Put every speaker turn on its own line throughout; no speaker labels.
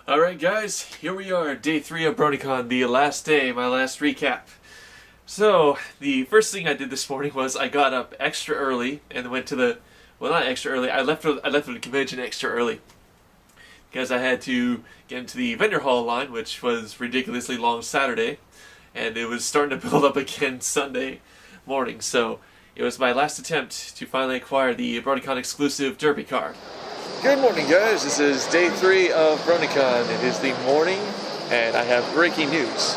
Alright guys, here we are, day 3 of Bronycon, the last day, my last recap. So, the first thing I did this morning was I got up extra early and went to the, well not extra early, I left for the convention extra early. Because I had to get into the vendor hall line, which was ridiculously long Saturday. And it was starting to build up again Sunday morning, so it was my last attempt to finally acquire the Bronycon exclusive Derby card. Good morning guys, this is day 3 of Bronycon. It is the morning and I have breaking news.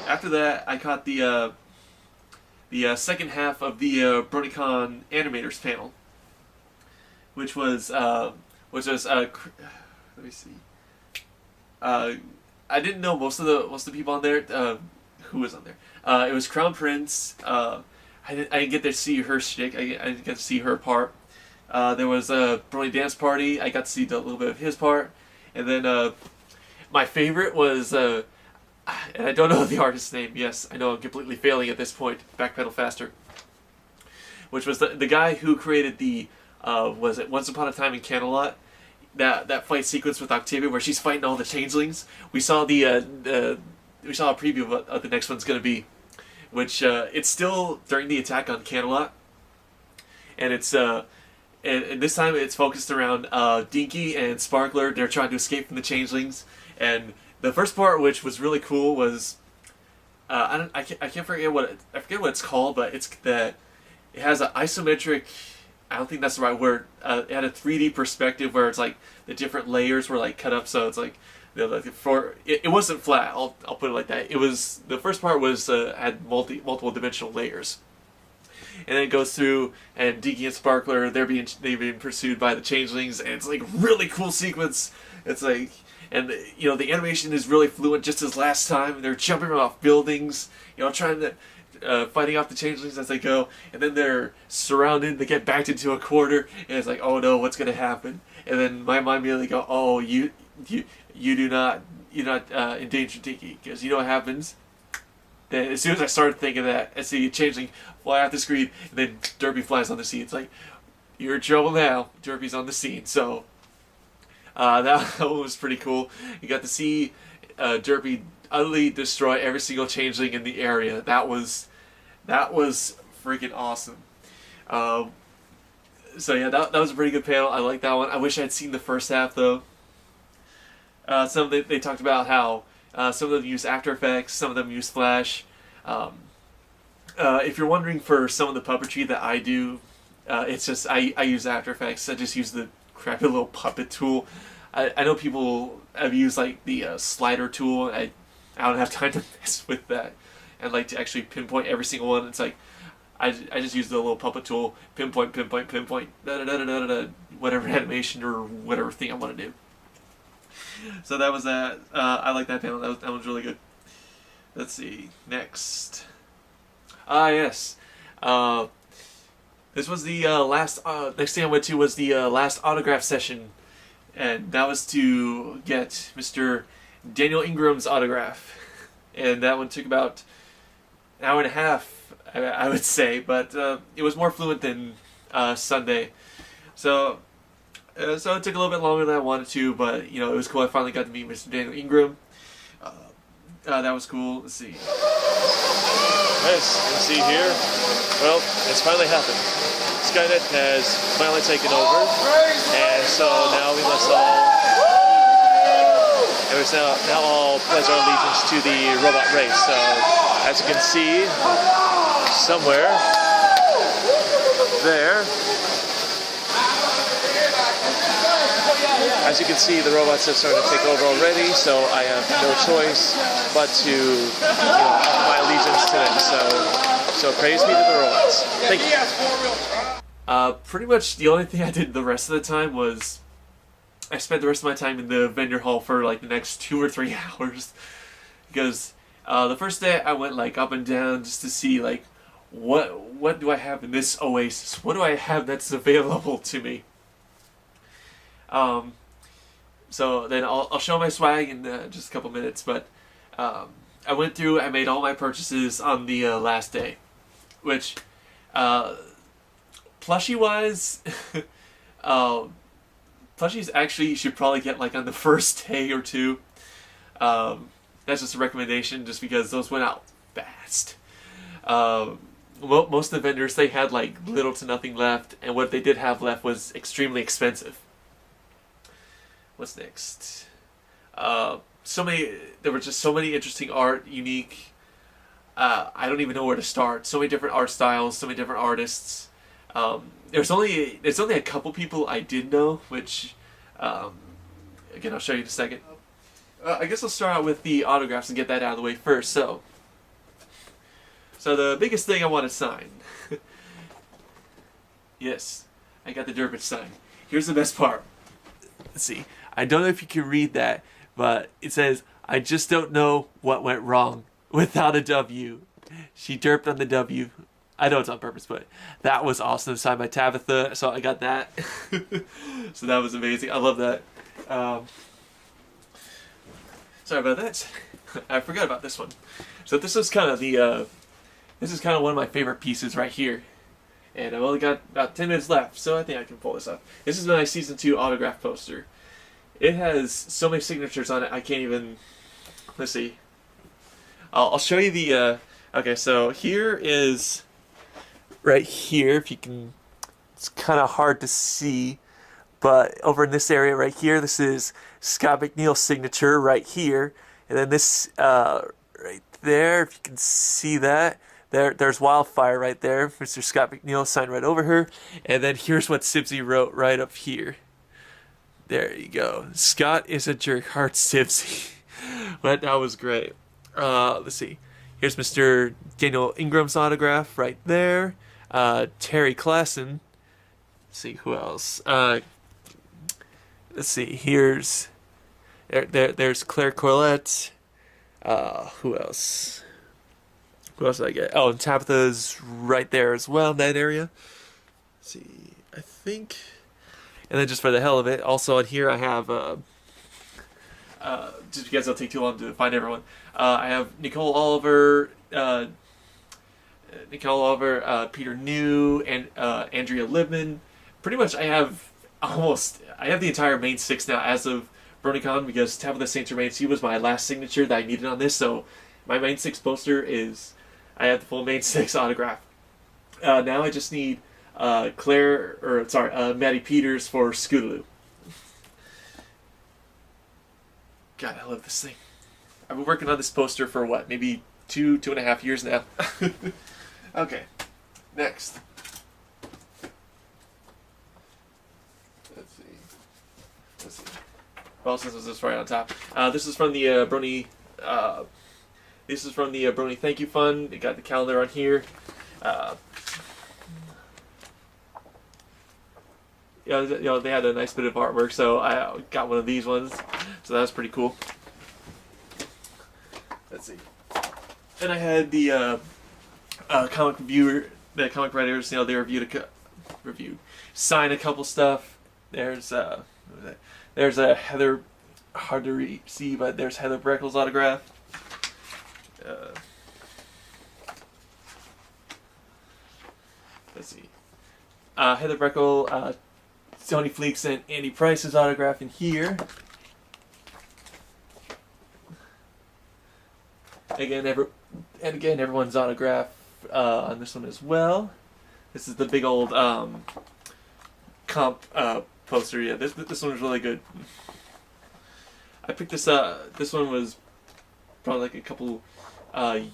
After that I caught the second half of the Bronycon animators panel, which was let me see. I didn't know most of the people on there. Who was on there? It was Crown Prince. I didn't get to see her shtick. I didn't get to see her part. There was a Brony Dance Party. I got to see a little bit of his part. And then my favorite was, and I don't know the artist's name. Yes, I know I'm completely failing at this point. Backpedal faster. Which was the guy who created the, was it Once Upon a Time in Camelot? That fight sequence with Octavia where she's fighting all the changelings. We saw we saw a preview of what the next one's going to be, which it's still during the attack on Camelot, and it's and this time it's focused around Dinky and Sparkler. They're trying to escape from the changelings, and the first part, which was really cool, was I can't forget what it's called, but it has an isometric. I don't think that's the right word. It had a 3D perspective where it's like the different layers were like cut up, so it's like. It wasn't flat. I'll put it like that. It was the first part was had multiple dimensional layers, and then it goes through and Dinky and Sparkler they're being pursued by the changelings, and it's like really cool sequence. It's like, and you know the animation is really fluent, just as last time. They're jumping off buildings, you know, trying to fighting off the changelings as they go, and then they're surrounded. They get backed into a corner, and it's like, oh no, what's gonna happen? And then my mind immediately go, oh you do not endanger Dinky, because you know what happens. Then as soon as I started thinking that, I see a changeling fly off the screen, and then Derby flies on the scene. It's like, you're in trouble now. Derby's on the scene. So that was pretty cool. You got to see Derby utterly destroy every single changeling in the area. That was freaking awesome. So yeah, that was a pretty good panel. I like that one. I wish I had seen the first half though. Some of they talked about how some of them use After Effects, some of them use Flash. If you're wondering for some of the puppetry that I do, it's just I use After Effects. I just use the crappy little puppet tool. I know people have used like the slider tool. I don't have time to mess with that and like to actually pinpoint every single one. It's like I just use the little puppet tool, pinpoint, da da da da da, whatever animation or whatever thing I want to do. So that was that. I like that panel. That was really good. Let's see. Next. Yes. This was the last. Next thing I went to was the last autograph session, and that was to get Mr. Daniel Ingram's autograph, and that one took about an hour and a half, I would say, but it was more fluent than Sunday, so. So it took a little bit longer than I wanted to, but you know it was cool. I finally got to meet Mr. Daniel Ingram. That was cool. Let's see.
As you can see here, well, it's finally happened. Skynet has finally taken over, and so now we must now all pledge our allegiance to the robot race. So as you can see, somewhere there. As you can see, the robots have started to take over already, so I have no choice but to offer my allegiance to them. So praise be to the robots. Thank you.
Pretty much the only thing I did the rest of the time was I spent the rest of my time in the vendor hall for like the next 2 or 3 hours, because the first day I went like up and down just to see like what do I have in this oasis? What do I have that's available to me? So then I'll show my swag in just a couple minutes, but I went through, I made all my purchases on the last day, which Plushie wise, plushies actually you should probably get like on the first day or two. That's just a recommendation, just because those went out fast. Most of the vendors, they had like little to nothing left, and what they did have left was extremely expensive. What's next? There were just so many interesting art, unique. I don't even know where to start. So many different art styles, so many different artists. There's only a couple people I did know, which again I'll show you in a second. I guess I'll start out with the autographs and get that out of the way first. So the biggest thing I want to sign. Yes, I got the Durbin sign. Here's the best part. Let's see. I don't know if you can read that, but it says, "I just don't know what went wrong without a W." She derped on the W. I know it's on purpose, but that was awesome. Signed by Tabitha, so I got that. So that was amazing. I love that. Sorry about that. I forgot about this one. So this is kind of one of my favorite pieces right here. And I've only got about 10 minutes left, so I think I can pull this up. This is my Season 2 autograph poster. It has so many signatures on it, I can't even... Let's see. I'll show you the... Okay, so here is... Right here, if you can... It's kind of hard to see, but over in this area right here, this is Scott McNeil's signature right here. And then this right there, if you can see that, there's Wildfire right there. Mr. Scott McNeil signed right over her. And then here's what Sibsy wrote right up here. There you go. Scott is a jerk. Heart Sibsy. But that was great. Let's see. Here's Mr. Daniel Ingram's autograph right there. Terry Klassen. Let's see who else. Let's see. Here's there's Claire Corlett. Who else? Who else did I get? Oh, and Tabitha's right there as well in that area. Let's see. I think. And then just for the hell of it, also on here I have, just because it'll take too long to find everyone, I have Nicole Oliver, Peter New, and Andrea Libman. Pretty much I have the entire main six now as of Bronycon, because Tabitha St. Germain, she was my last signature that I needed on this, so my main six poster is, I have the full main six autograph. Now I just need Maddie Peters for Scootaloo. God, I love this thing. I've been working on this poster for what, maybe 2.5 years now. Okay, next. Let's see. Well, since this is right on top. This is from the Brony. This is from the Brony Thank You Fund. It got the calendar on here. They had a nice bit of artwork, so I got one of these ones. So that was pretty cool. Let's see. And I had the comic writers. They reviewed, signed a couple stuff. There's a Heather, hard to see, but there's Heather Breckel's autograph. Let's see. Heather Breckel. Tony Fleeks and Andy Price's autograph in here. Again, everyone's autograph on this one as well. This is the big old comp poster. Yeah, this one was really good. I picked this up. This one was probably like a couple, about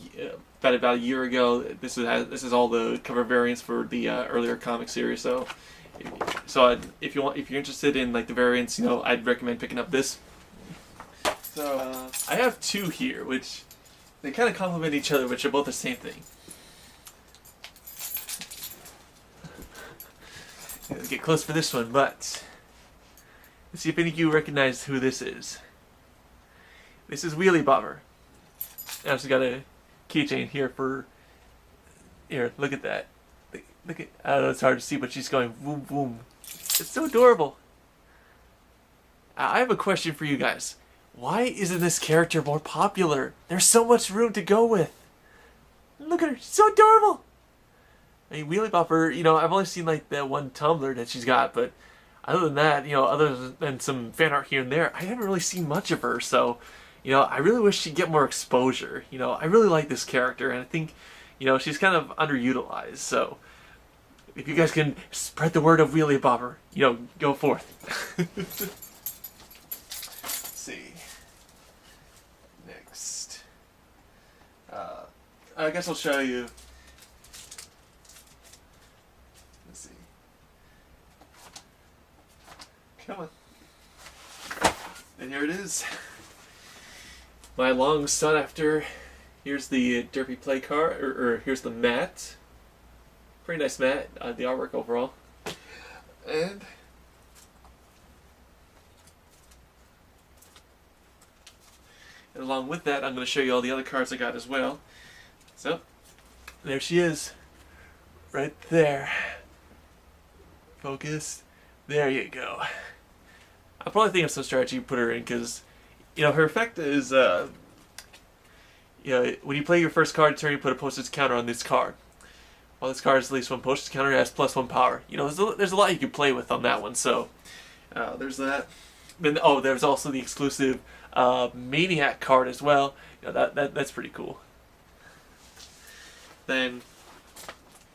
a year ago. This is all the cover variants for the earlier comic series. So if you're interested in like the variants, I'd recommend picking up this. So I have two here, which they kind of complement each other, which are both the same thing. Let's get close for this one, but let's see if any of you recognize who this is. This is Wheelie Bobber. I also got a keychain here for. Here, look at that. Look at, I don't know, it's hard to see, but she's going boom boom. It's so adorable. I have a question for you guys. Why isn't this character more popular? There's so much room to go with. Look at her, she's so adorable. I mean, Wheelie Bopper, I've only seen like that one Tumblr that she's got, but other than that, other than some fan art here and there, I haven't really seen much of her. So, I really wish she'd get more exposure. I really like this character, and I think, she's kind of underutilized. So, if you guys can spread the word of Wheelie Bopper, go forth. Let's see. Next. I guess I'll show you. Let's see. Come on. And here it is. My long sought after. Here's the Derpy play card, or here's the mat. Pretty nice mat, the artwork overall. And along with that, I'm going to show you all the other cards I got as well. So, there she is. Right there. Focus. There you go. I'll probably think of some strategy to put her in, because, her effect is, when you play your first card turn, you put a postage counter on this card. While this card is at least one postage counter, it has +1 power. There's a lot you can play with on that one, so there's that. Then, there's also the exclusive Maniac card as well. That's pretty cool. Then,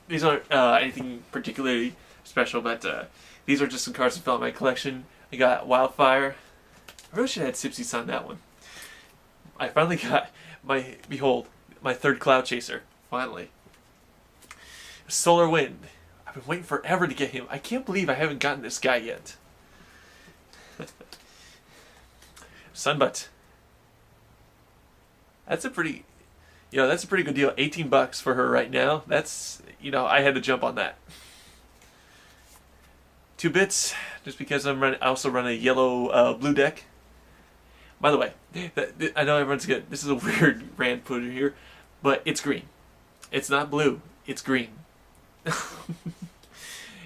these aren't anything particularly special, but these are just some cards that fell in my collection. I got Wildfire. I really should have had Sipsies on that one. I finally got my third Cloud Chaser. Finally. Solar Wind. I've been waiting forever to get him. I can't believe I haven't gotten this guy yet. Sunbutt. That's a pretty good deal. $18 for her right now. That's, I had to jump on that. 2 bits, just because I also run a yellow blue deck. By the way, I know everyone's good. This is a weird rant put here, but it's green. It's not blue. It's green.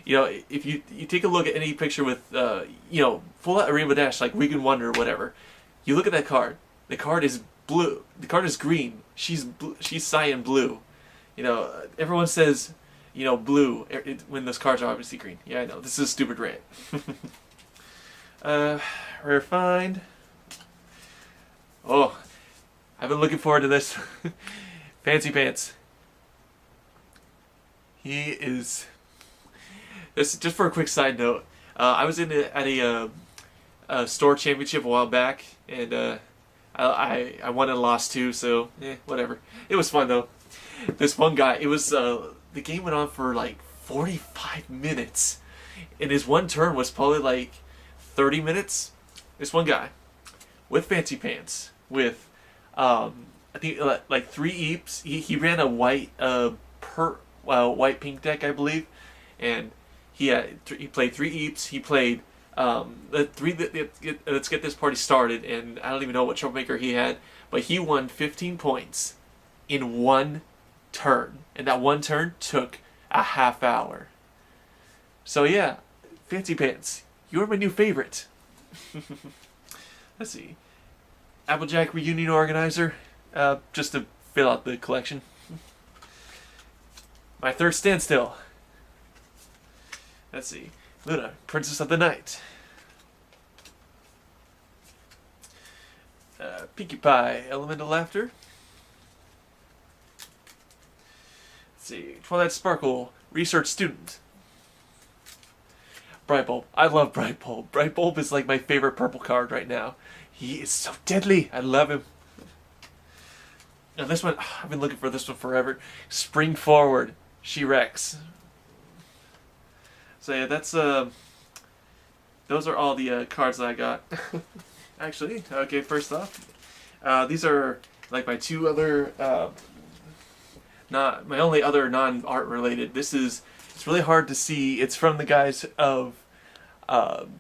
If you take a look at any picture with full out Rainbow Dash, like Weekend Wonder or whatever, you look at that card. The card is blue. The card is green. She's cyan blue. Everyone says blue when those cards are obviously green. Yeah, I know. This is a stupid rant. Rare find. Oh, I've been looking forward to this. Fancy Pants. He is. This just for a quick side note. I was at a store championship a while back, and I won and lost too. So whatever. It was fun though. This one guy. It was the game went on for like 45 minutes, and his one turn was probably like 30 minutes. This one guy with Fancy Pants with I think like 3 Eeps. He ran a white white pink deck, I believe, and he played 3 Eeps. He played let's get this party started, and I don't even know what troublemaker he had, but he won 15 points in one turn, and that one turn took a half hour. So yeah, Fancy Pants, you're my new favorite. Let's see, Applejack Reunion Organizer, just to fill out the collection. My third Standstill. Let's see. Luna, Princess of the Night. Pinkie Pie, Elemental Laughter. Let's see. Twilight Sparkle, Research Student. Bright Bulb. I love Bright Bulb. Bright Bulb is like my favorite purple card right now. He is so deadly. I love him. Now this one, I've been looking for this one forever. Spring Forward, She-Rex. So yeah, that's those are all the cards that I got. Actually, okay, first off, these are like my 2 other not my only other non-art related. It's really hard to see. It's from the guys of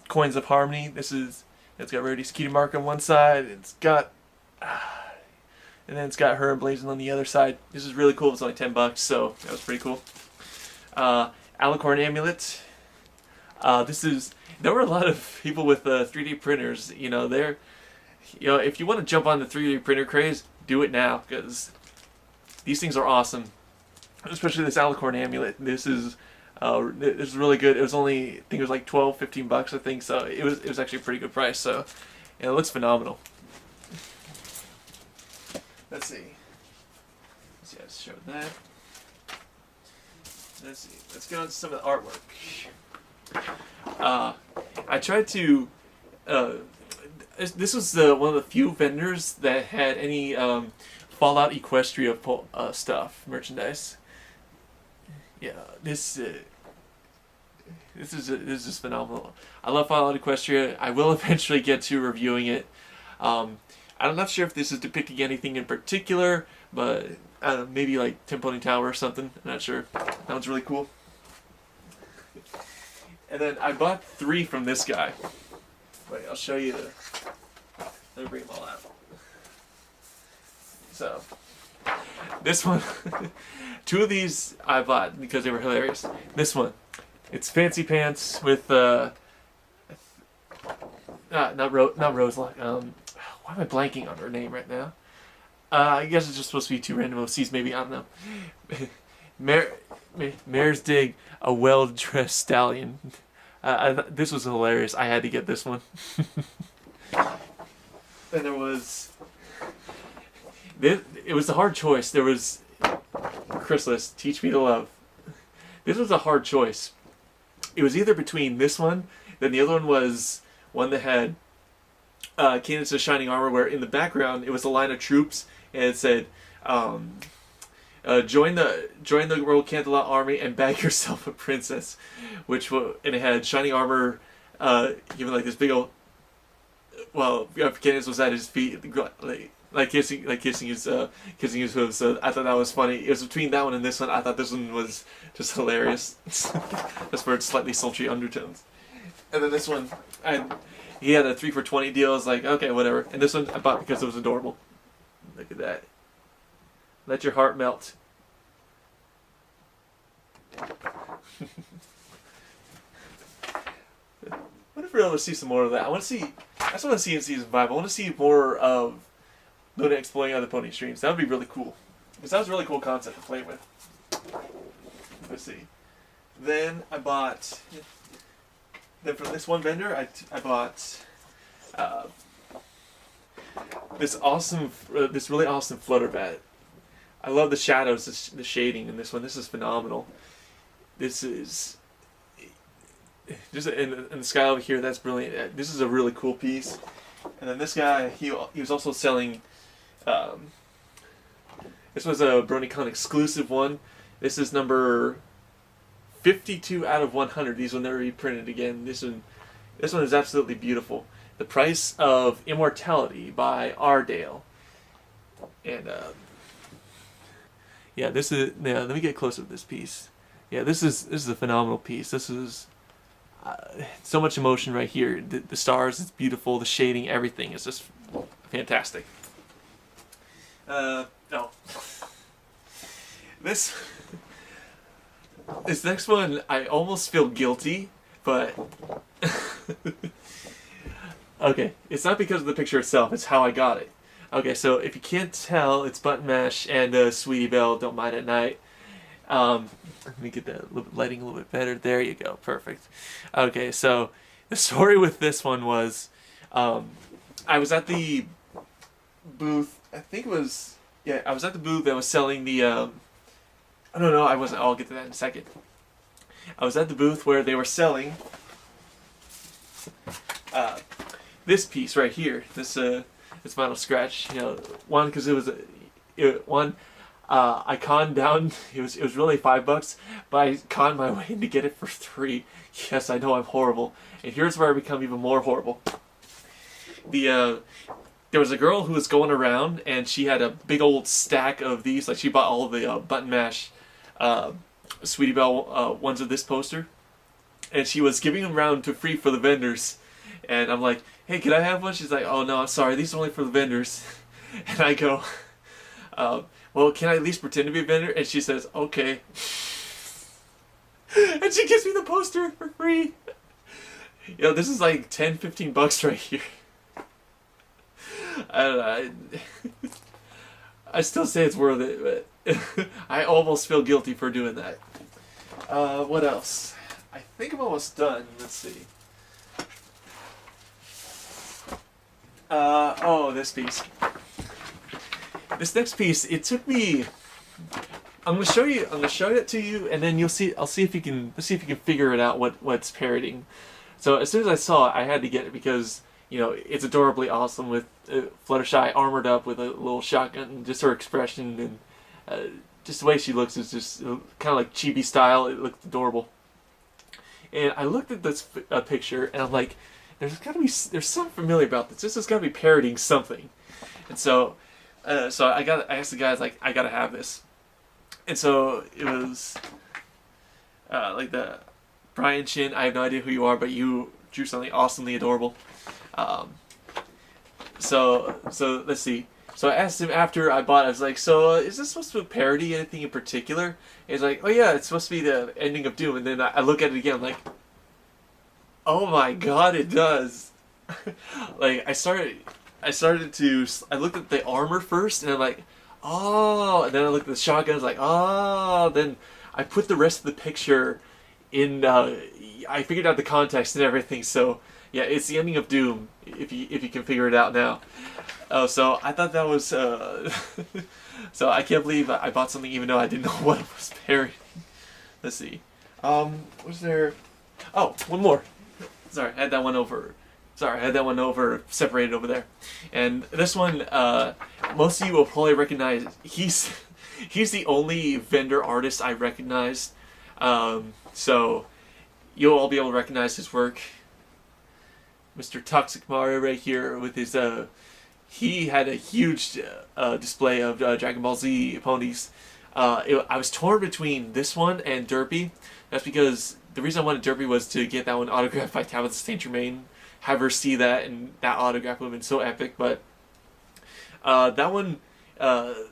Coins of Harmony. It's got Rarity's Cutie Mark on one side. It's got and then it's got her emblazoned on the other side. This is really cool. It's only $10, so that was pretty cool. Alicorn Amulet. There were a lot of people with 3D printers. If you want to jump on the 3D printer craze, do it now, because these things are awesome. especially this alicorn amulet. This is really good. It was only, I think it was like 12, 15 bucks, I think. So it was actually a pretty good price. So yeah, it looks phenomenal. Let's see. Let's see, I just showed that. Let's see. Let's get on to some of the artwork. I tried to. This was one of the few vendors that had any Fallout Equestria stuff, merchandise. Yeah, this is just phenomenal. I love Fallout Equestria. I will eventually get to reviewing it. I'm not sure if this is depicting anything in particular, but maybe like Tim Pony Tower or something. I'm not sure. That one's really cool. And then I bought 3 from this guy. Wait, I'll show you the. Let me bring them all out. So, this one, 2 of these I bought because they were hilarious. This one, it's Fancy Pants with not Roselock. Why am I blanking on her name right now? I guess it's just supposed to be 2 random OCs, maybe, I don't know. Mare's Dig, a well-dressed stallion. This was hilarious. I had to get this one. Then there was... It was a hard choice. There was Chrysalis, Teach Me to Love. This was a hard choice. It was either between this one, then the other one was one that had Cadence of Shining Armor, where in the background it was a line of troops, and it said, join the Royal Candelot Army and bag yourself a princess, and it had Shining Armor, given like this big old, well, Cadence was at his feet, like kissing his hooves. So I thought that was funny. It was between that one and this one. I thought this one was just hilarious. Just for its slightly sultry undertones. And then this one, he had a 3 for $20 deal. I was like, okay, whatever. And this one I bought because it was adorable. Look at that. Let your heart melt. What if we're able to see some more of that? I just want to see in season 5. I want to see more of Luna exploring other pony streams. That would be really cool. Because that was a really cool concept to play with. Let's see. Then I bought... Then from this one vendor, I bought this really awesome flutter bat. I love the shadows, the shading in this one. This is phenomenal. This is... Just in the sky over here, that's brilliant. This is a really cool piece. And then this guy, he was also selling... this was a Bronycon exclusive one. This is number 52 out of 100. These will never be printed again. This one is absolutely beautiful. The Price of Immortality by Ardale. And yeah, this is. Yeah, let me get closer to this piece. Yeah, this is a phenomenal piece. This is so much emotion right here. The stars, it's beautiful. The shading, everything is just fantastic. No. This next one, I almost feel guilty, but okay, it's not because of the picture itself, it's how I got it. Okay, so if you can't tell, it's Button Mash and Sweetie Belle, Don't Mind at Night. Let me get that lighting a little bit better. There you go, perfect. Okay, so the story with this one was, I was at the booth, I think it was, yeah, I was at the booth that was selling the, I don't know, I wasn't, I'll get to that in a second. I was at the booth where they were selling this piece right here, this Vinyl Scratch, you know, one, because it was, I conned down, it was really $5, but I conned my way to get it for $3. Yes, I know I'm horrible. And here's where I become even more horrible. There was a girl who was going around, and she had a big old stack of these. Like, she bought all of the Button Mash Sweetie Belle ones of this poster. And she was giving them around to free for the vendors. And I'm like, hey, can I have one? She's like, oh, no, I'm sorry. These are only for the vendors. And I go, well, can I at least pretend to be a vendor? And she says, okay. And she gives me the poster for free. You know, this is like $10, $15 right here. I don't know. I still say it's worth it, but I almost feel guilty for doing that. What else? I think I'm almost done. Let's see. Oh, this piece. This next piece, it took me. I'm gonna show you. I'm gonna show it to you, and then you'll see. I'll see if you can. Let's see if you can figure it out. What's parodying. So as soon as I saw it, I had to get it because it's adorably awesome with Fluttershy armored up with a little shotgun, and just her expression and just the way she looks is just kind of like chibi style. It looked adorable. And I looked at this picture, and I'm like, there's something familiar about this. This has got to be parodying something. And so I asked the guys, like, I gotta have this. And so it was like the Brian Shin. I have no idea who you are, but you drew something awesomely adorable. So let's see. So I asked him after I bought it. I was like, so is this supposed to parody anything in particular? And he's like, oh yeah, it's supposed to be the ending of Doom. And then I look at it again, I'm like, oh my god, it does. Like I looked at the armor first, and I'm like, oh. And then I looked at the shotgun. I was like, oh. Then I put the rest of the picture in. I figured out the context and everything. So yeah, it's the ending of Doom. If you can figure it out now. Oh, so I thought that was. So I can't believe I bought something even though I didn't know what it was parodying. Let's see. Was there? Oh, one more. Sorry, I had that one over. Separated over there. And this one, most of you will probably recognize. He's the only vendor artist I recognized. So you'll all be able to recognize his work. Mr. Toxic Mario right here with his. He had a huge display of Dragon Ball Z ponies. I was torn between this one and Derpy. That's because the reason I wanted Derpy was to get that one autographed by Tabitha St. Germain. Have her see that, and that autograph would have been so epic. But that one, the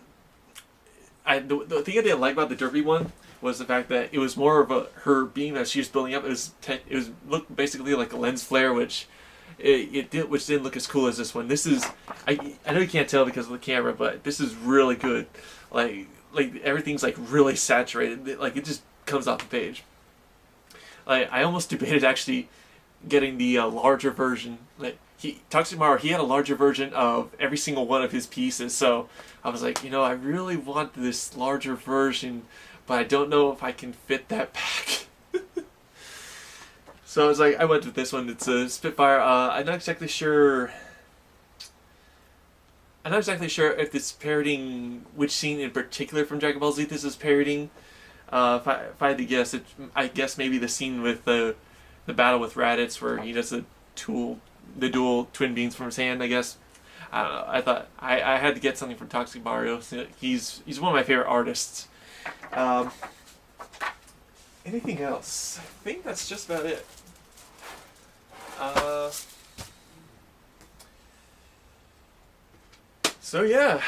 thing I didn't like about the Derpy one was the fact that it was more of her being that she was building up. It was looked basically like a lens flare, which didn't look as cool as this one. This is I know you can't tell because of the camera, but this is really good. Like everything's like really saturated. Like it just comes off the page. Like I almost debated actually getting the larger version. Like Toxic Mario, he had a larger version of every single one of his pieces. So I was like, I really want this larger version, but I don't know if I can fit that back. So I was like, I went with this one. It's a Spitfire. I'm not exactly sure if it's parodying which scene in particular from Dragon Ball Z this is parodying. If I had to guess, I guess maybe the scene with the battle with Raditz where he does the dual twin beams from his hand, I guess. I don't know. I thought I had to get something from Toxic Mario. He's one of my favorite artists. Anything else? I think that's just about it. So yeah.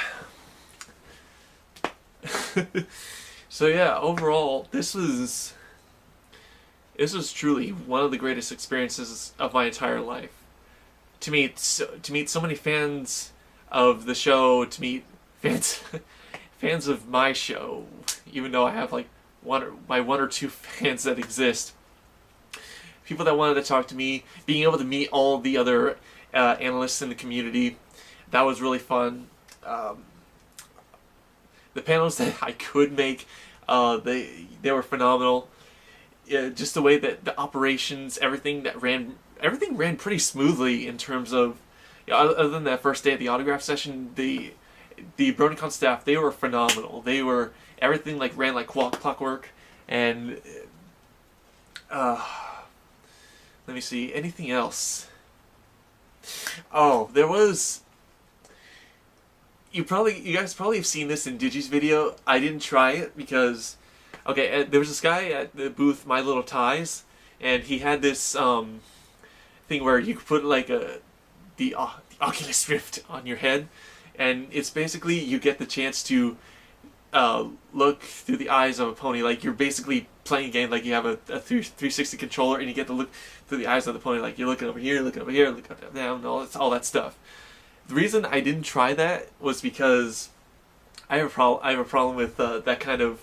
So yeah, overall, this was truly one of the greatest experiences of my entire life. To meet so many fans of the show, to meet fans of my show, even though I have like one or two fans that exist. People that wanted to talk to me, being able to meet all the other analysts in the community, that was really fun. The panels that I could make, they were phenomenal. Just the way that the operations, everything ran pretty smoothly in terms of, other than that first day of the autograph session, the Bronycon staff, they were phenomenal. Everything ran like clockwork, and let me see, anything else? Oh, there was. You guys probably have seen this in Digi's video. I didn't try it because, okay, there was this guy at the booth, My Little Ties, and he had this thing where you could put like the Oculus Rift on your head, and it's basically you get the chance to look through the eyes of a pony. Like you're basically playing a game like you have a 360 controller, and you get to look through the eyes of the pony. Like you're looking over here, looking down, all that stuff. The reason I didn't try that was because I have a problem with that kind of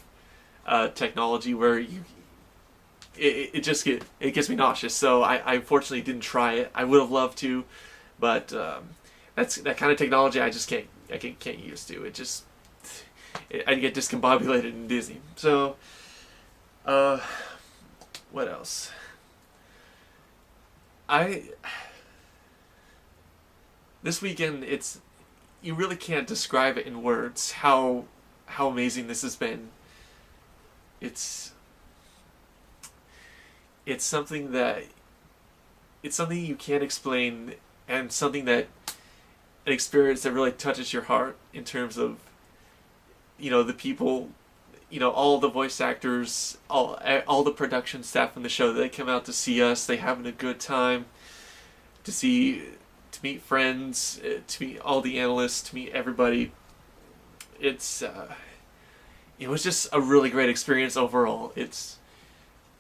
technology where it gets me nauseous. So I unfortunately didn't try it. I would have loved to, but that's that kind of technology I can't use to. I get discombobulated and dizzy. So what else? I This weekend, you really can't describe it in words how amazing this has been. It's it's something that it's something you can't explain, and something that an experience that really touches your heart in terms of the people, all the voice actors, all the production staff in the show. They come out to see us. They having a good time. To meet friends, to meet all the analysts, to meet everybody. It was just a really great experience overall.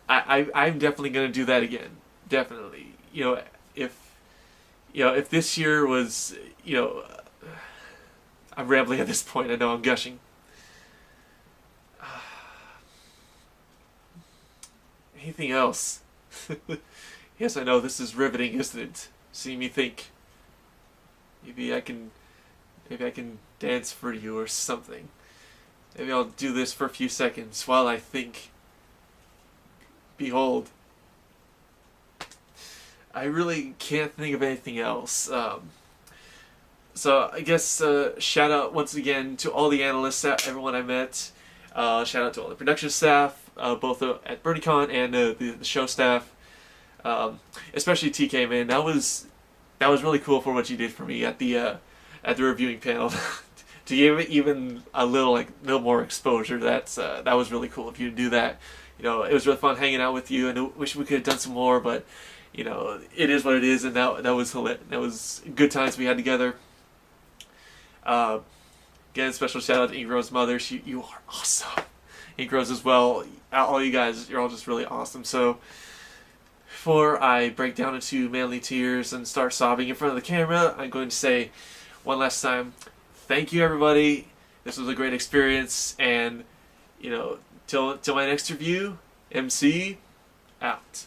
I'm definitely gonna do that again. Definitely. If this year was, I'm rambling at this point. I know I'm gushing. Anything else? Yes, I know this is riveting, isn't it? See me think. Maybe I can dance for you or something. Maybe I'll do this for a few seconds while I think. Behold. I really can't think of anything else. So I guess shout out once again to all the analysts, everyone I met. Shout out to all the production staff, both at Bronycon and the show staff. Especially TK, man. That was really cool for what you did for me at the reviewing panel. To give it even a little more exposure. That was really cool of you to do that. It was really fun hanging out with you, and I wish we could have done some more, but it is what it is, and that was good times we had together. Again, special shout out to Ingro's mother. You are awesome. Ingro's as well. All you guys, you're all just really awesome. So before I break down into manly tears and start sobbing in front of the camera, I'm going to say one last time, thank you everybody. This was a great experience, and till my next review, MC out.